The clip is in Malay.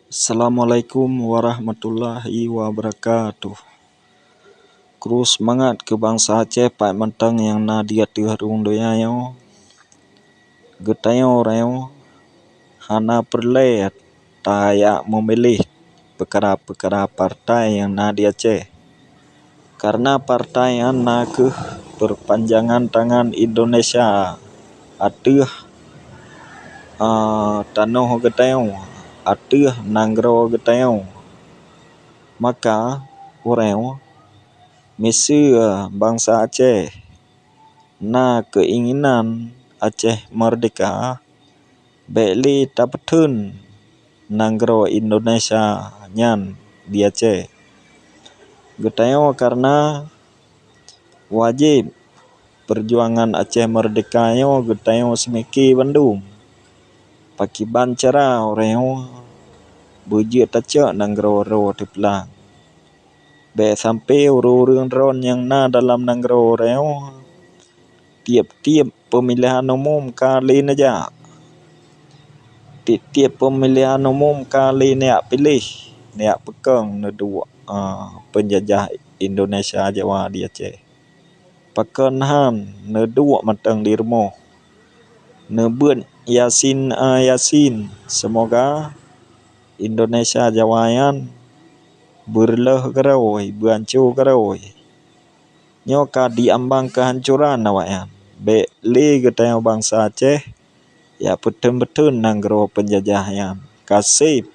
Assalamualaikum warahmatullahi wabarakatuh. Kru semangat ke bangsa Aceh pai mentang yang na dia terung doyayo. Getayo rayo hana perlet taya memilih perkara-perkara partai yang na di Aceh. Karena partai yang na ke perpanjangan tangan Indonesia atuh tanoh getayo, atuh nanggro getayo. Maka orang misi bangsa Aceh na keinginan Aceh merdeka beli tapetun nanggro Indonesia nyan di Aceh. Getayo karena wajib perjuangan Aceh merdeka yo getayo semiki Bandung. Pakiban cara orang buji taca nanggro ro tepelang. Be sampai urun ron yang na dalam nanggro reo tiap-tiap pemilihan umum kali naja. Tiap pemilihan umum kali niak pilih, niak pekang nedua penjajah Indonesia Jawa di Aceh. Pakan han nedua matang di rumah. Nebut Yasin Yasin, semoga Indonesia Jawa yan berleh keroi, berancur keroi. Nyoka diambang kehancuran awak yan. Be li getayo bangsa Aceh ya betul-betul nanggro penjajah yan. Kasih